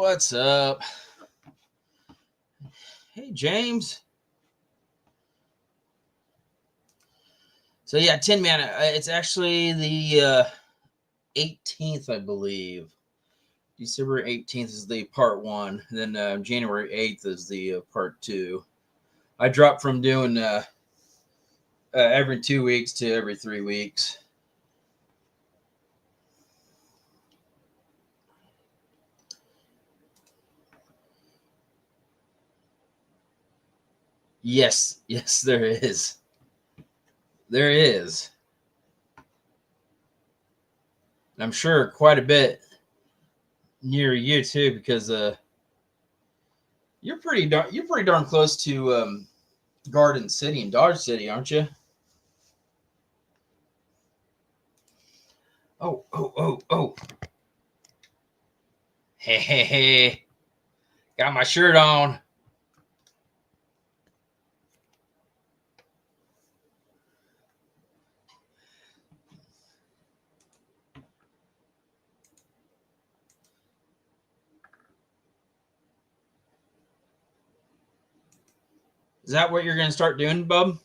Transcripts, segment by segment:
What's up? Hey, James. So yeah, Tin Man. It's actually the 18th, I believe. December 18th is the part 1. Then January 8th is the part 2. I dropped from doing every 2 weeks to every 3 weeks. Yes, there is. There is. And I'm sure quite a bit near you too, because you're pretty darn close to Garden City and Dodge City, aren't you? Oh. Hey. Got my shirt on. Is that what you're going to start doing, bub?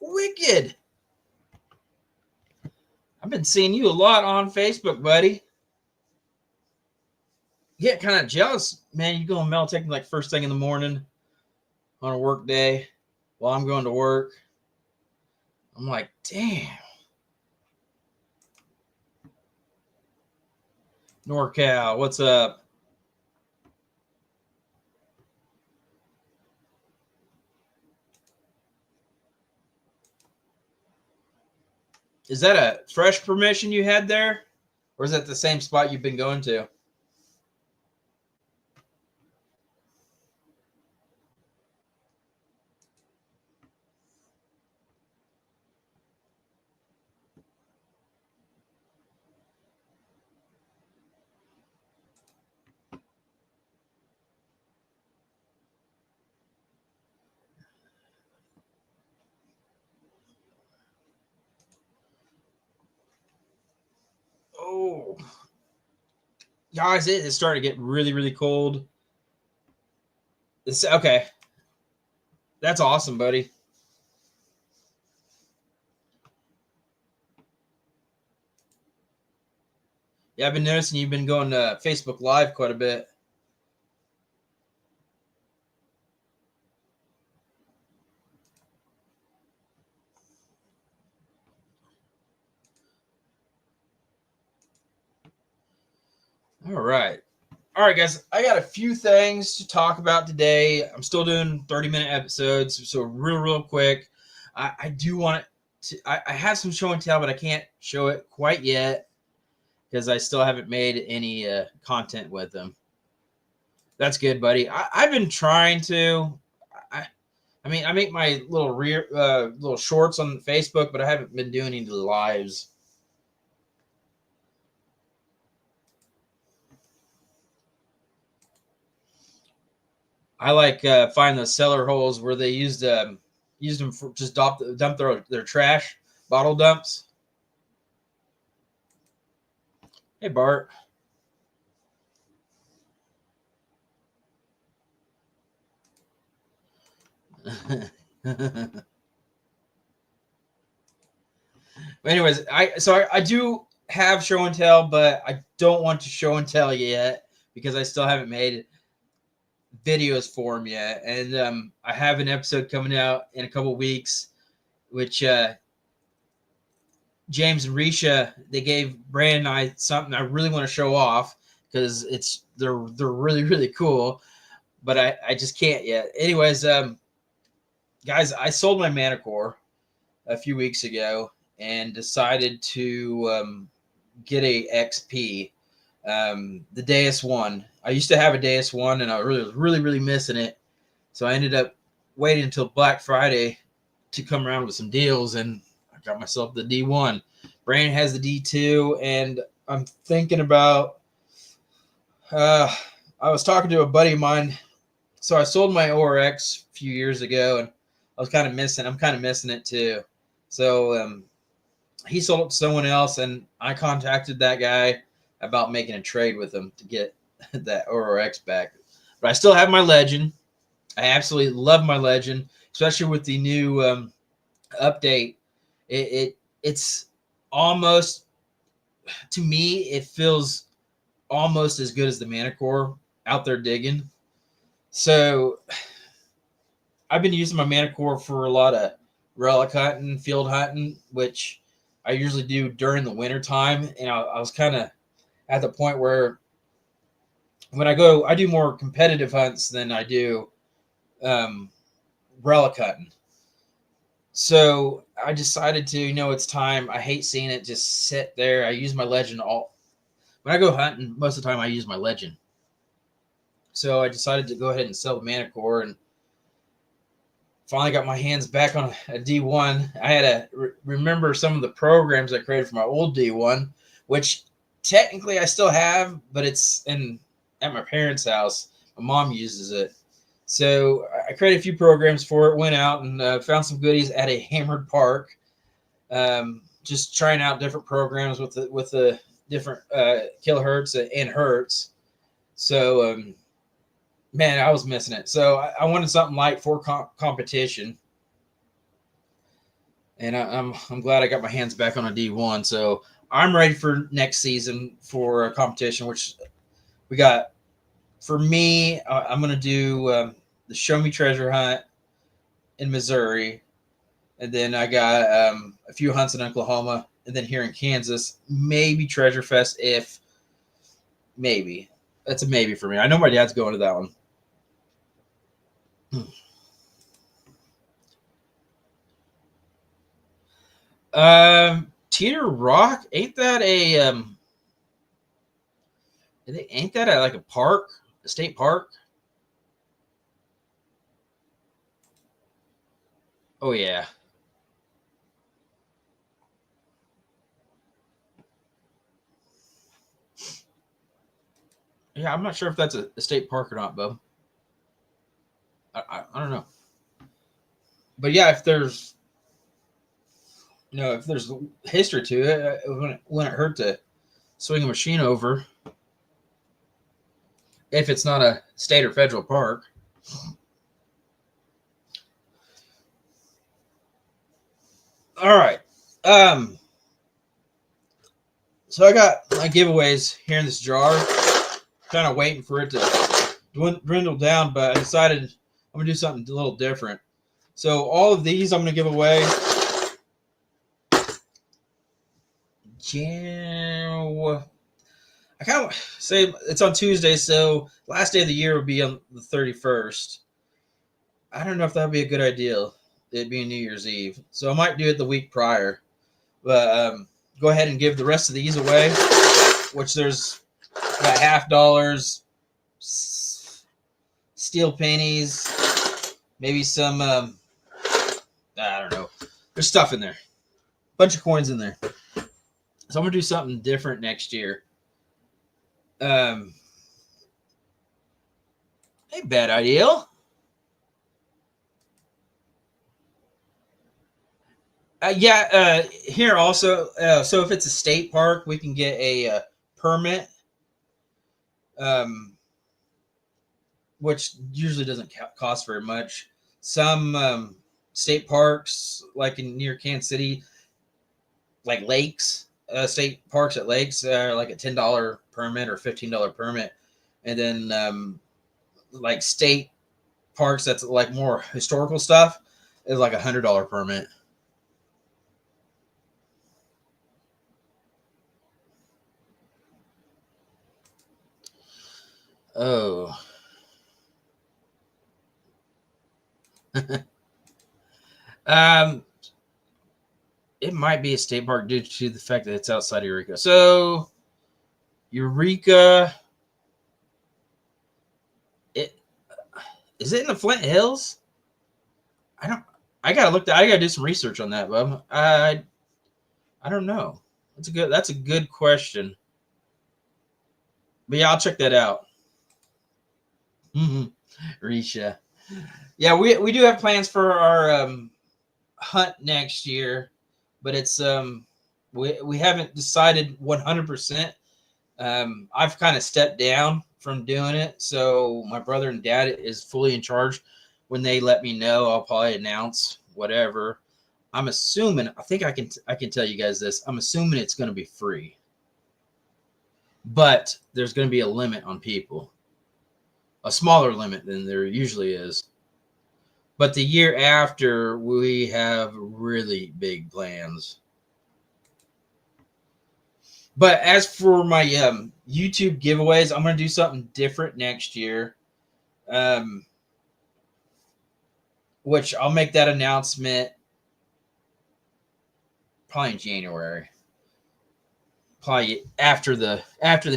Wicked. I've been seeing you a lot on Facebook, buddy. Get kind of jealous, man. You go mail taking like first thing in the morning on a work day while I'm going to work. I'm like, damn. NorCal, what's up? Is that a fresh permission you had there? Or is that the same spot you've been going to? Oh. Guys, it is starting to get really, really cold. Okay. That's awesome, buddy. Yeah, I've been noticing you've been going to Facebook Live quite a bit. All right, guys. I got a few things to talk about today. I'm still doing 30-minute episodes, so real quick. I do want to. I have some show and tell, but I can't show it quite yet because I still haven't made any content with them. That's good, buddy. I've been trying to. I mean, I make my little little shorts on Facebook, but I haven't been doing any lives. I like find those cellar holes where they used them for just dump their trash bottle dumps. Hey, Bart. Anyways, I do have show and tell, but I don't want to show and tell yet because I still haven't made videos for them yet. And I have an episode coming out in a couple weeks, which James and Risha, they gave Brandon and I something I really want to show off because they're really cool, but I just can't yet. Anyways, guys, I sold my Manicore a few weeks ago and decided to get a XP, the Deus One. I used to have a Deus One, and I was really missing it. So I ended up waiting until Black Friday to come around with some deals, and I got myself the D1. Brandon has the D2, and I'm thinking about. I was talking to a buddy of mine. So I sold my ORX a few years ago, and I'm kind of missing it too. So he sold it to someone else, and I contacted that guy. about making a trade with him to get that RRX back. But I still have my Legend. I absolutely love my Legend, especially with the new update. It's almost, to me, it feels almost as good as the Manicore out there digging. So I've been using my Manicore for a lot of relic hunting, field hunting, which I usually do during the winter time. And I was kind of at the point where when I go, I do more competitive hunts than I do relic hunting. So I decided to, it's time. I hate seeing it just sit there. I use my Legend all. When I go hunting, most of the time I use my Legend. So I decided to go ahead and sell the Manicore and finally got my hands back on a D1. I had to remember some of the programs I created for my old D1, which technically I still have, but it's at my parents' house. My mom uses it. So I created a few programs for it, went out and found some goodies at a hammered park. Just trying out different programs with the different kilohertz and hertz. So, man, I was missing it. So I wanted something light for competition. And I'm glad I got my hands back on a D1. So I'm ready for next season for a competition, which we got. For me, I'm going to do the Show Me Treasure Hunt in Missouri. And then I got a few hunts in Oklahoma. And then here in Kansas, maybe Treasure Fest maybe. That's a maybe for me. I know my dad's going to that one. Teeter Rock, ain't that like a park, a state park? Oh yeah. Yeah, I'm not sure if that's a state park or not, Bub. I don't know. But yeah, if there's history to it, it wouldn't hurt to swing a machine over if it's not a state or federal park. All right. So I got my giveaways here in this jar. Kind of waiting for it to dwindle down, but I decided I'm going to do something a little different. So all of these I'm going to give away. I kind of say it's on Tuesday, so last day of the year would be on the 31st. I don't know if that would be a good idea, it being New Year's Eve. So I might do it the week prior. But go ahead and give the rest of these away, which there's about $50, steel pennies, maybe some, I don't know. There's stuff in there. Bunch of coins in there. So I'm going to do something different next year. Hey, bad idea. Here also, so if it's a state park, we can get a permit, which usually doesn't cost very much. Some state parks, like near Kansas City, like lakes, state parks at lakes, are like a $10 permit or $15 permit. And then like state parks that's like more historical stuff is like $100 permit. Oh. It might be a state park due to the fact that it's outside of Eureka. So Eureka, is it in the Flint Hills? I gotta do some research on that, bub. I don't know. That's a good question. But yeah, I'll check that out. Risha. Yeah, we do have plans for our hunt next year, but it's we haven't decided 100%. I've kind of stepped down from doing it, so my brother and dad is fully in charge. When they let me know, I'll probably announce whatever. I'm assuming. I think I can tell you guys this. I'm assuming it's going to be free, but there's going to be a limit on people, a smaller limit than there usually is. But the year after, we have really big plans. But as for my YouTube giveaways, I'm going to do something different next year, which I'll make that announcement probably in January. Probably after the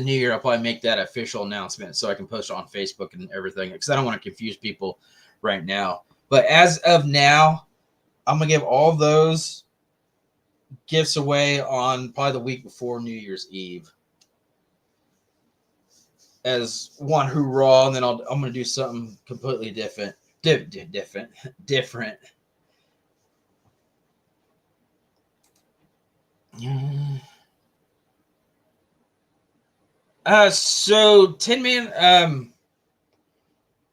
new year, I'll probably make that official announcement so I can post it on Facebook and everything, because I don't want to confuse people right now. But as of now, I'm going to give all those gifts away on probably the week before New Year's Eve as one hoorah, and then I'm going to do something completely different. Different. So Tin Man,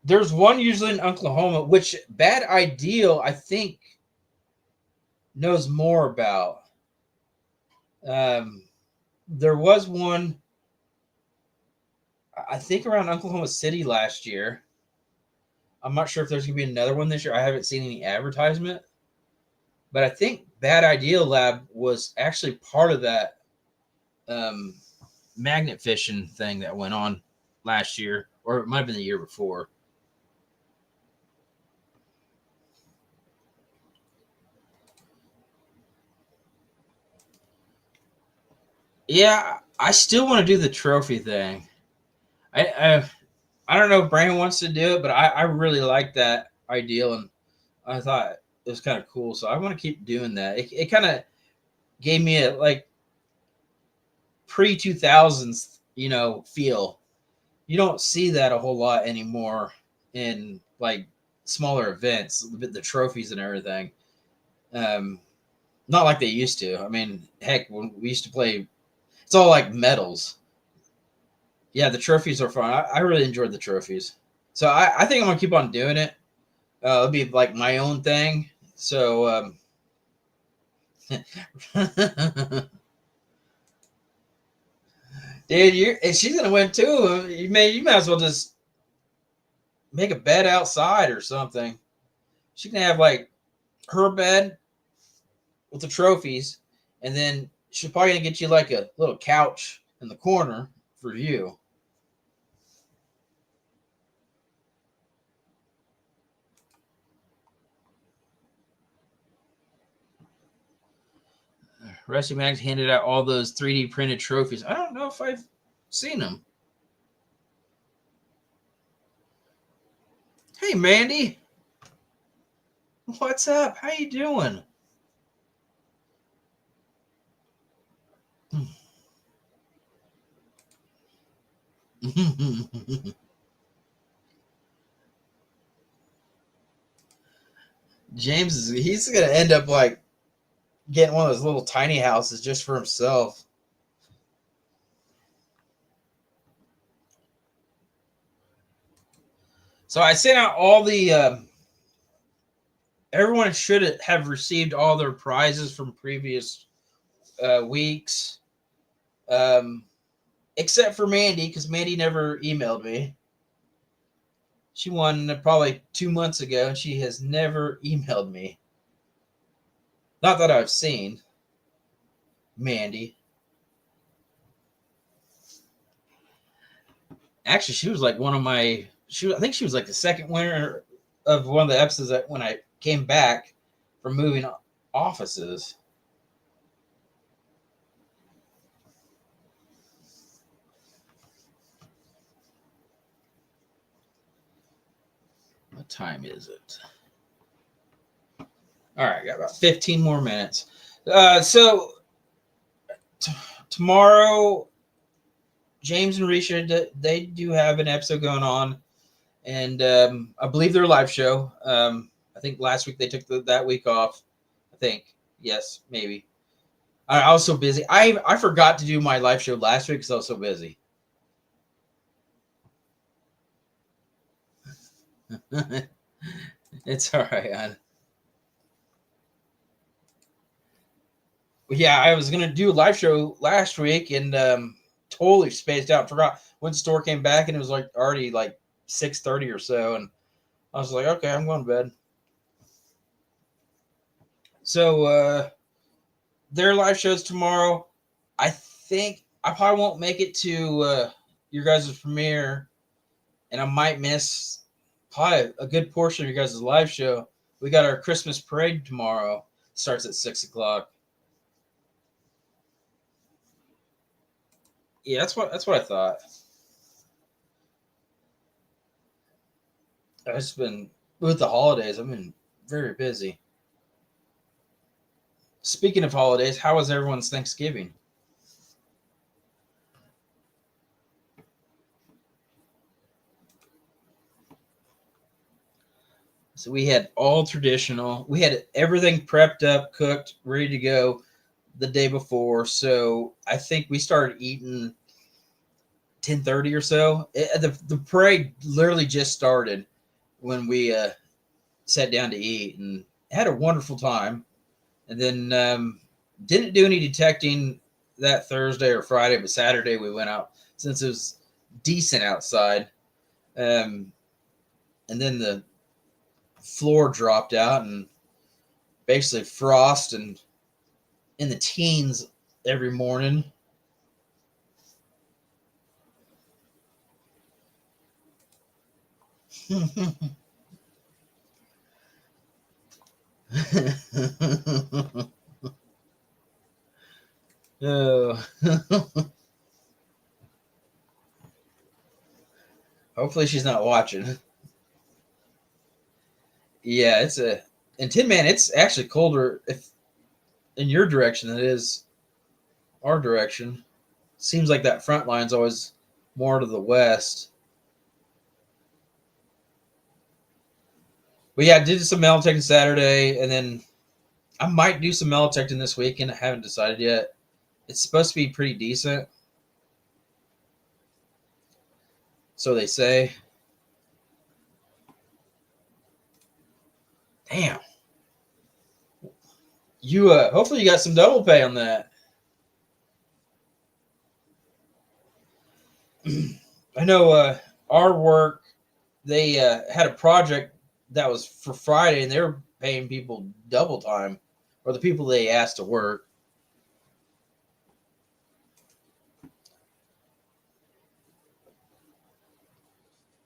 there's one usually in Oklahoma, which Bad Ideal, I think, knows more about. There was one, I think, around Oklahoma City last year. I'm not sure if there's going to be another one this year. I haven't seen any advertisement. But I think Bad Ideal Lab was actually part of that magnet fishing thing that went on last year, or it might have been the year before. Yeah, I still want to do the trophy thing. I don't know if Brandon wants to do it, but I really like that ideal, and I thought it was kind of cool. So I want to keep doing that. It kind of gave me a like pre-2000s, feel. You don't see that a whole lot anymore in like smaller events, the trophies and everything. Not like they used to. I mean, heck, when we used to play, it's all like medals. Yeah, the trophies are fun. I really enjoyed the trophies. So I think I'm going to keep on doing it. It'll be like my own thing. So, dude, she's going to win too. You might as well just make a bed outside or something. She can have like her bed with the trophies, and then she's probably going to get you like a little couch in the corner for you. Rusty Mags handed out all those 3D printed trophies. I don't know if I've seen them. Hey, Mandy. What's up? How you doing? James he's going to end up like getting one of those little tiny houses just for himself. So I sent out all the everyone should have received all their prizes from previous weeks, except for Mandy, because Mandy never emailed me. She won probably 2 months ago, and she has never emailed me. Not that I've seen. Mandy. Actually, she was like one of my. I think she was like the second winner of one of the episodes that when I came back from moving offices. What time is it? All right, got about 15 more minutes. So tomorrow, James and Risha, they do have an episode going on, and I believe their live show. I think last week they took that week off. I think, yes, maybe. I was so busy. I forgot to do my live show last week because I was so busy. It's all right, hon. Yeah, I was gonna do a live show last week and totally spaced out. Forgot when the store came back and it was like already like 6:30 or so, and I was like, okay, I'm going to bed. So their live shows tomorrow. I think I probably won't make it to your guys' premiere, and I might miss probably a good portion of your guys' live show. We got our Christmas parade tomorrow. Starts at 6 o'clock. Yeah, that's what I thought. I've just been with the holidays. I've been very busy. Speaking of holidays, how was everyone's Thanksgiving? So we had all traditional. We had everything prepped up, cooked, ready to go the day before. So I think we started eating 10:30 or so. The parade literally just started when we sat down to eat and had a wonderful time. And then didn't do any detecting that Thursday or Friday, but Saturday we went out since it was decent outside. Um, and then the floor dropped out and basically frost and in the teens every morning. Oh. Hopefully she's not watching. Yeah, it's a in Tin Man. It's actually colder if in your direction than it is our direction. Seems like that front line's always more to the west. But yeah, I did some metal detecting Saturday, and then I might do some metal detecting this weekend. I haven't decided yet. It's supposed to be pretty decent, so they say. Damn, you hopefully you got some double pay on that. I know our work they had a project that was for Friday, and they were paying people double time, or the people they asked to work.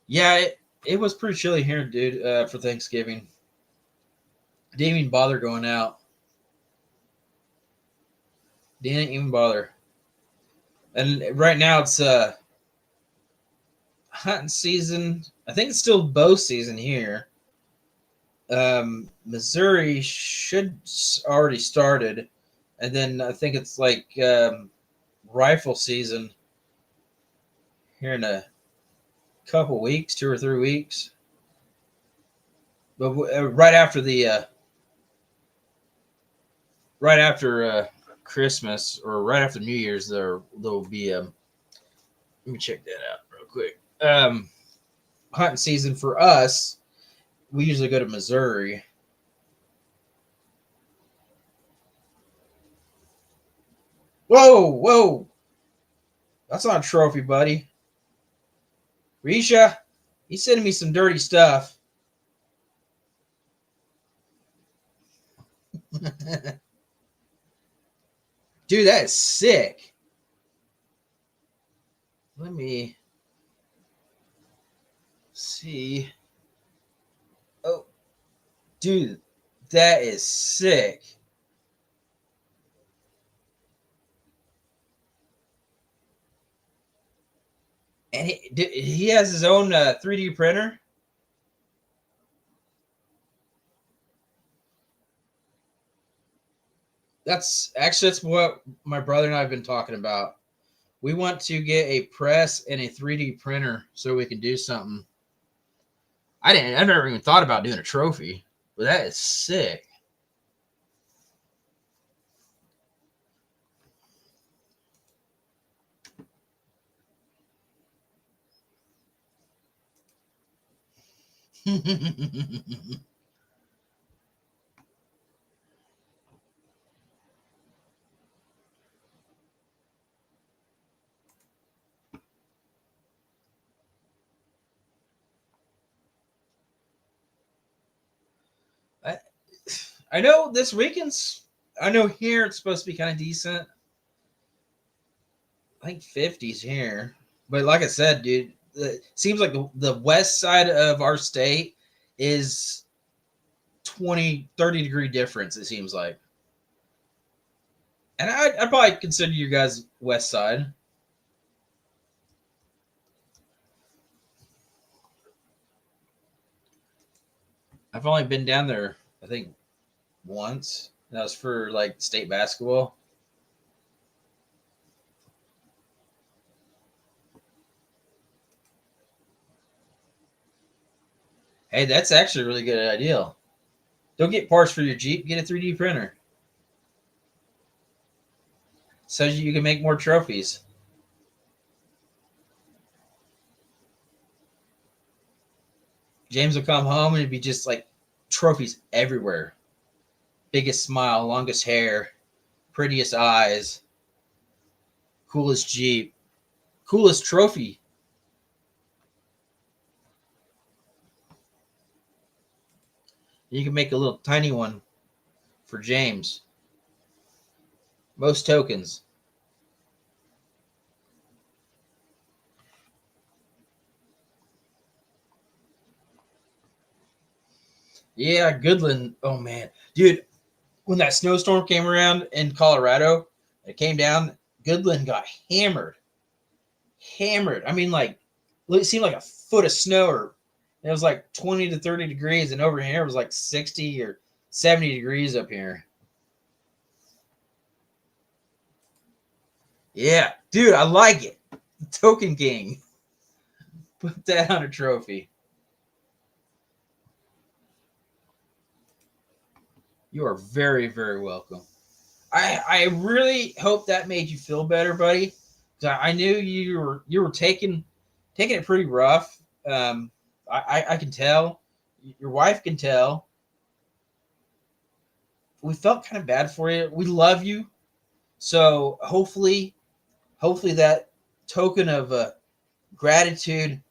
Yeah, it was pretty chilly here, dude, for Thanksgiving. I didn't even bother going out. Didn't even bother. And right now it's hunting season. I think it's still bow season here. Missouri should already started, and then I think it's like rifle season here in a couple weeks, 2 or 3 weeks. But right after Christmas or right after New Year's, there'll be let me check that out real quick. Hunting season for us. We usually go to Missouri. Whoa, whoa! That's not a trophy, buddy. Risha, he's sending me some dirty stuff. Dude, that is sick. Let me see. Oh, dude, that is sick. And he has his own 3D printer. That's what my brother and I have been talking about. We want to get a press and a 3D printer so we can do something. I've never even thought about doing a trophy, but that is sick. I, I know this weekend's. I know here it's supposed to be kind of decent. I think 50s here, but like I said, dude, it seems like the west side of our state is 20-30 degree difference. It seems like, and I'd probably consider you guys west side. I've only been down there, I think, once. That was for like state basketball. Hey, that's actually a really good idea. Don't get parts for your Jeep. Get a 3D printer so you can make more trophies. James will come home and it'd be just like trophies everywhere. Biggest smile, longest hair, prettiest eyes, coolest Jeep, coolest trophy. You can make a little tiny one for James. Most tokens. Yeah, Goodland. Oh man, dude, when that snowstorm came around in Colorado, it came down. Goodland got hammered, hammered. I mean, like it seemed like a foot of snow, or it was like 20 to 30 degrees, and over here it was like 60 or 70 degrees up here. Yeah, dude, I like it. Token King. Put that on a trophy. You are very, very welcome. I really hope that made you feel better, buddy. I knew you were taking it pretty rough. I can tell. Your wife can tell. We felt kind of bad for you. We love you. So hopefully that token of gratitude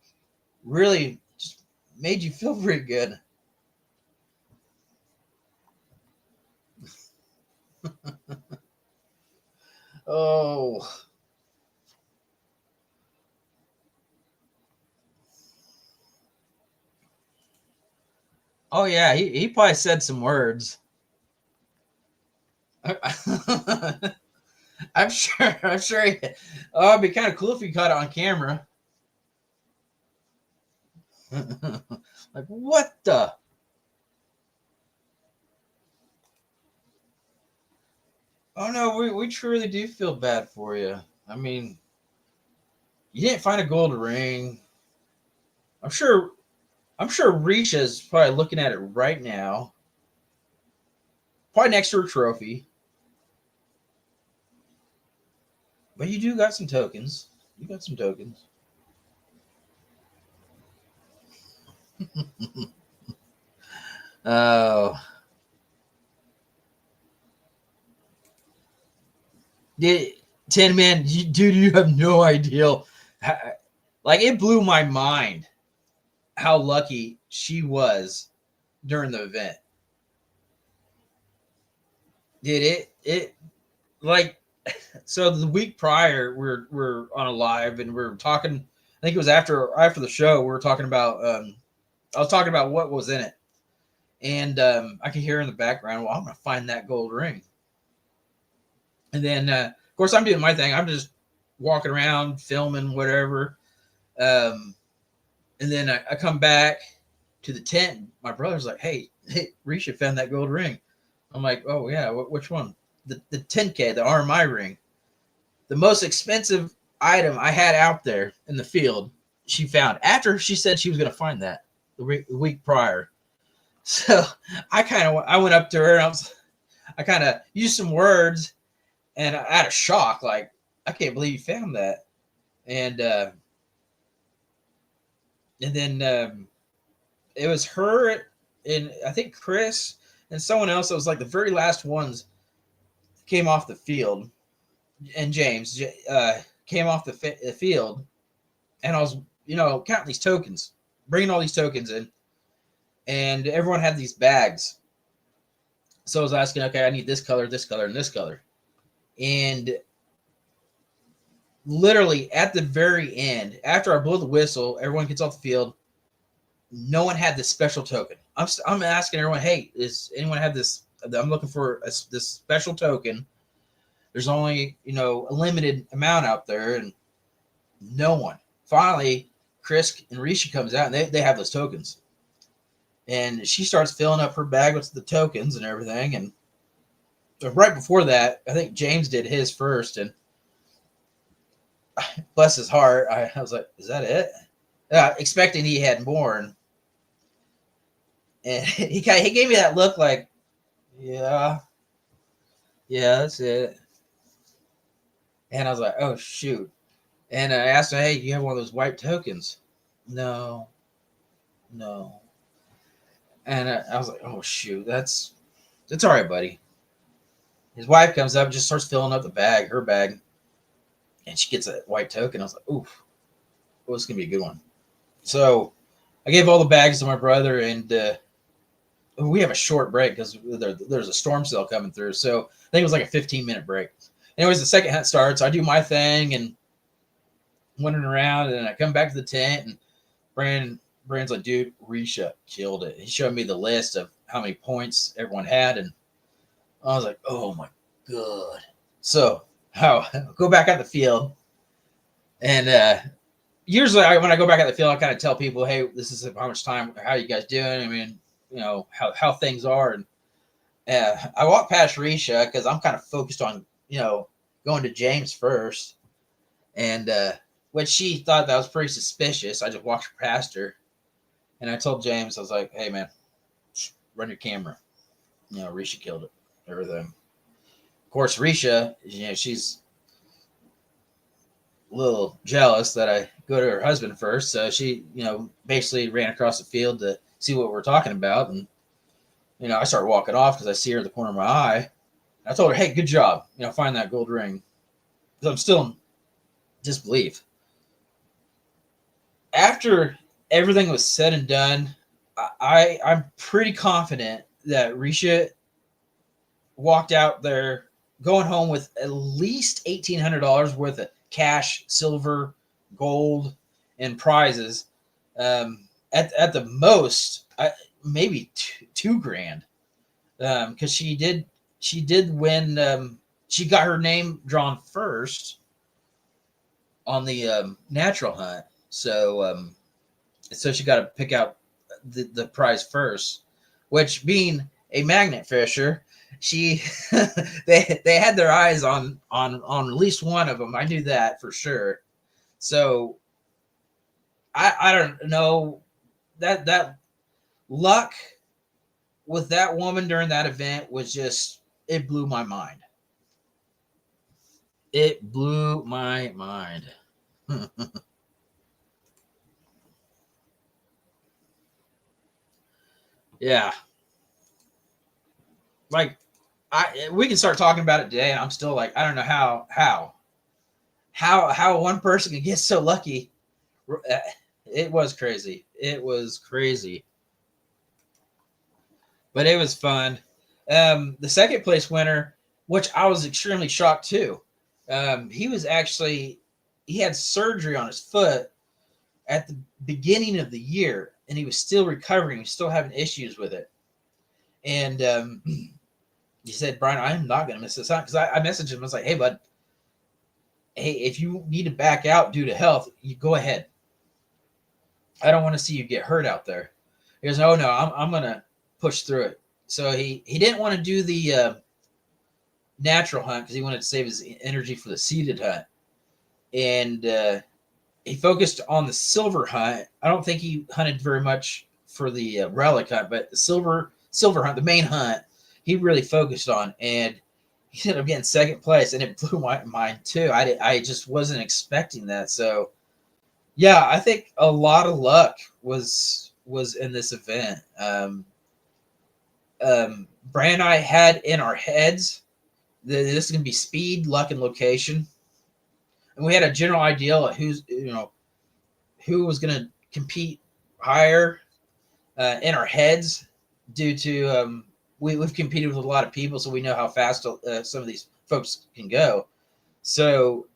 really just made you feel pretty good. Oh, oh yeah. He probably said some words. I'm sure. I'm sure. Oh, it'd be kind of cool if you caught it on camera. Like what the? Oh no, we truly do feel bad for you. I mean, you didn't find a gold ring. I'm sure. I'm sure Risha's probably looking at it right now. Probably next to her trophy. But you do got some tokens. You got some tokens. Oh, did Tin Man, dude, you have no idea. Like it blew my mind how lucky she was during the event. Did it like so the week prior we're on a live and we're talking. I think it was after the show. We were talking about I was talking about what was in it, and I could hear in the background. Well, I'm gonna find that gold ring, and then of course I'm doing my thing. I'm just walking around filming whatever, and then I come back to the tent. My brother's like, hey, Risha found that gold ring. I'm like, oh yeah, which one? The 10K, the RMI ring, the most expensive item I had out there in the field. She found after she said she was going to find that the week prior. So I went up to her and I kind of used some words and I had a shock like I can't believe you found that and then It was her and I think Chris and someone else that was like the very last ones came off the field, and James came off the field, and I was counting these tokens, bringing all these tokens in, and everyone had these bags. So I was asking, okay, I need this color, and this color, and literally at the very end, after I blow the whistle, everyone gets off the field. No one had this special token. I'm asking everyone, hey, does anyone have this? I'm looking for this special token. There's only a limited amount out there, and no one. Finally, Chris and Risha comes out, and they have those tokens, and she starts filling up her bag with the tokens and everything. And right before that, I think James did his first, and bless his heart, I was like, is that it? Expecting he had more, and he gave me that look like, yeah, that's it. And I was like, oh shoot. And I asked him, hey, do you have one of those white tokens? No. And I was like, oh shoot, that's all right, buddy. His wife comes up and just starts filling up her bag, and she gets a white token. I was like, oof, well, this is gonna be a good one. So I gave all the bags to my brother, and we have a short break because there's a storm cell coming through. So I think it was like a 15-minute break. Anyways, the second hunt starts. I do my thing and wandering around, and I come back to the tent, and Brandon's like, dude, Risha killed it. He showed me the list of how many points everyone had, and I was like, oh my god. So I'll go back out the field, and usually when I go back out the field, I kind of tell people, hey, this is how much time, how you guys doing? I mean, how things are. And I walk past Risha because I'm kind of focused on, going to James first. And when she thought that was pretty suspicious, I just walked past her. And I told James, I was like, hey, man, run your camera. Risha killed it, everything. Of course, Risha, she's a little jealous that I go to her husband first. So she, basically ran across the field to see what we're talking about. And, I started walking off because I see her in the corner of my eye. I told her, hey, good job. Find that gold ring. Because I'm still in disbelief. After everything was said and done, I'm pretty confident that Risha walked out there going home with at least $1,800 worth of cash, silver, gold, and prizes. At the most, maybe $2,000, because she did win. She got her name drawn first on the natural hunt, so she got to pick out the prize first. Which, being a magnet fisher, she they had their eyes on at least one of them. I knew that for sure. So I don't know, that luck with that woman during that event was just, it blew my mind. It blew my mind. Yeah. Like, we can start talking about it today, and I'm still like, I don't know how one person can get so lucky. It was crazy. But it was fun. The second place winner, which I was extremely shocked too. He had surgery on his foot at the beginning of the year, and he was still recovering. He was still having issues with it. And he said, Brian, I'm not going to miss this out. Because I messaged him. I was like, hey, bud, hey, if you need to back out due to health, you go ahead. I don't want to see you get hurt out there. He goes, oh, no, I'm going to push through it. So he didn't want to do the natural hunt because he wanted to save his energy for the seeded hunt. And he focused on the silver hunt. I don't think he hunted very much for the relic hunt, but the silver hunt, the main hunt, he really focused on. And he ended up getting second place, and it blew my mind too. I just wasn't expecting that. So, yeah, I think a lot of luck was was in this event. Brand and I had in our heads that this is going to be speed, luck, and location, and we had a general idea of who was going to compete higher in our heads due to we've competed with a lot of people, so we know how fast some of these folks can go. So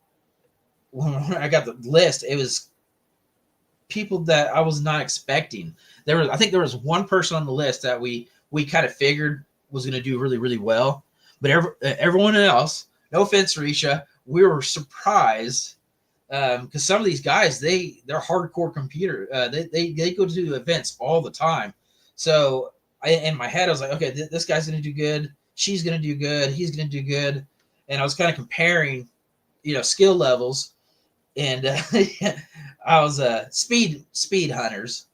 when I got the list, it was people that I was not expecting. I think there was one person on the list that we kind of figured was going to do really, really well, but everyone else, no offense, Risha, we were surprised because some of these guys they're hardcore computer. They go to events all the time. So in my head I was like, okay, this guy's going to do good. She's going to do good. He's going to do good. And I was kind of comparing, skill levels, and I was speed hunters.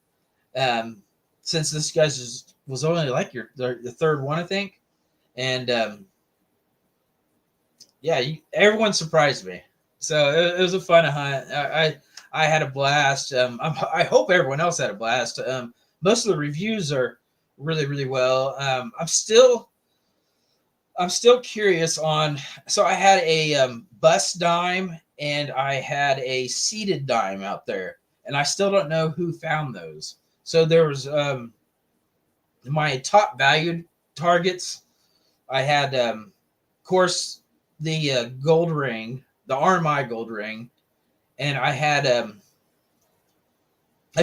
Since this guy's was only like the third one, I think, and yeah, everyone surprised me. So it was a fun hunt. I had a blast. I hope everyone else had a blast. Most of the reviews are really, really well. I'm still curious on. So I had a bus dime and I had a seated dime out there, and I still don't know who found those. So there was my top valued targets. I had, of course, the gold ring, the RMI gold ring, and I had a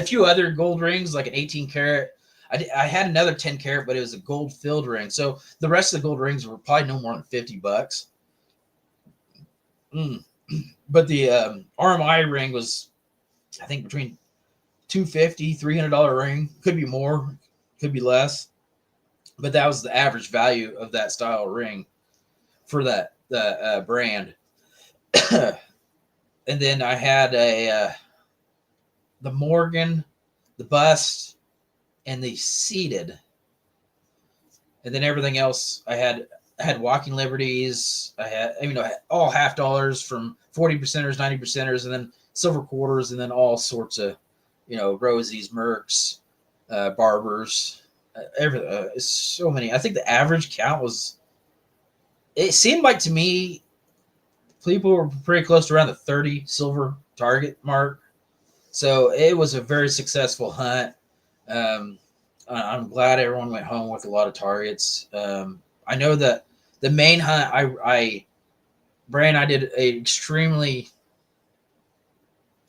few other gold rings, like an 18 karat. I had another 10 karat, but it was a gold filled ring. So the rest of the gold rings were probably no more than $50. But the RMI ring was, I think, between $250, $300 ring. Could be more, could be less. But that was the average value of that style ring for that brand. And then I had the Morgan, the bust, and the seated. And then everything else I had walking liberties. I had all half dollars from 40 percenters, 90 percenters, and then silver quarters, and then all sorts of Rosies, Mercs, Barbers, everything. So many. I think the average count was. It seemed like to me, people were pretty close to around the 30 silver target mark. So it was a very successful hunt. I'm glad everyone went home with a lot of targets. I know that the main hunt, Brand and I did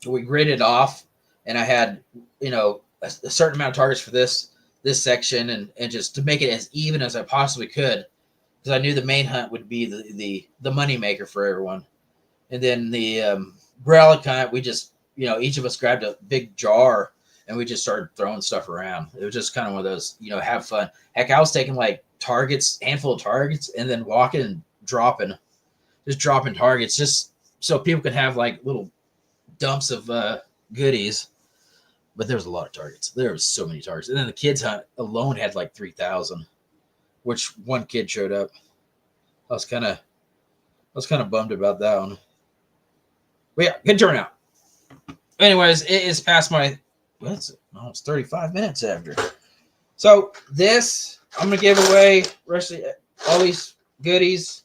we graded off, and I had, a certain amount of targets for this section, and just to make it as even as I possibly could, because I knew the main hunt would be the money maker for everyone. And then the Grelic hunt, we just, each of us grabbed a big jar and we just started throwing stuff around. It was just kind of one of those, have fun. Heck, I was taking like targets, handful of targets, and then walking and dropping targets just so people could have like little dumps of goodies. But there was a lot of targets. There was so many targets. And then the kids hunt alone had like 3,000, which one kid showed up. I was kind of bummed about that one. But yeah, good turnout. Anyways, it is past my. It's almost 35 minutes after. So this, I'm gonna give away all these goodies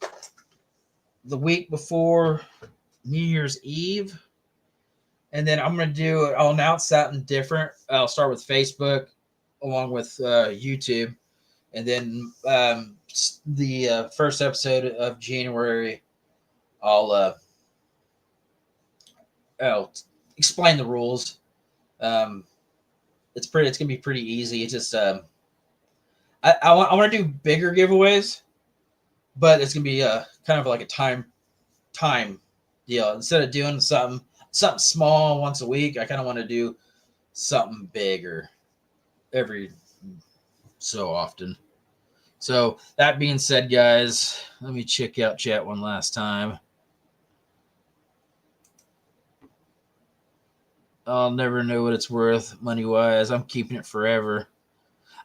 the week before New Year's Eve, and then I'll announce something different. I'll start with Facebook, along with YouTube, and then the first episode of January, I'll explain the rules. It's gonna be pretty easy. It's just I want to do bigger giveaways, but it's gonna be kind of like a time deal. Instead of doing something small once a week, I kind of want to do something bigger every so often. So that being said, guys, let me check out chat one last time. I'll never know what it's worth money-wise. I'm keeping it forever.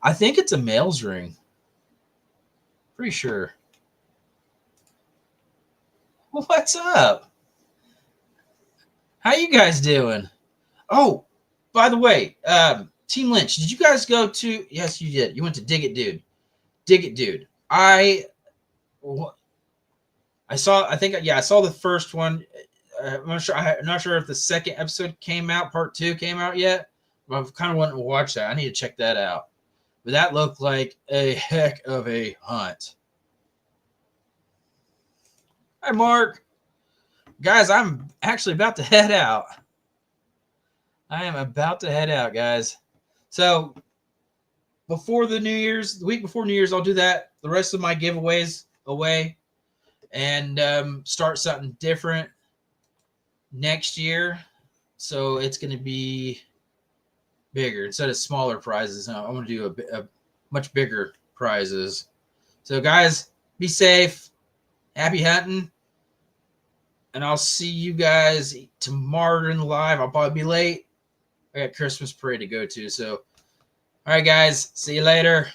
I think it's a male's ring. Pretty sure. What's up? How you guys doing? Oh, by the way, Team Lynch, did you guys go to? Yes, you did. You went to Dig It Dude. Dig It Dude. I saw. I think I saw the first one. I'm not sure. I'm not sure if the second episode came out. Part 2 came out yet. But I've kind of wanted to watch that. I need to check that out. But that looked like a heck of a hunt. Hi, Mark. Guys, I'm actually about to head out. I am about to head out, guys. So before the week before New Year's, I'll do that. The rest of my giveaways away and start something different next year. So it's going to be bigger instead of smaller prizes. I'm going to do a much bigger prizes. So guys, be safe. Happy hunting. And I'll see you guys tomorrow in the live. I'll probably be late. I got Christmas parade to go to. So, all right, guys. See you later.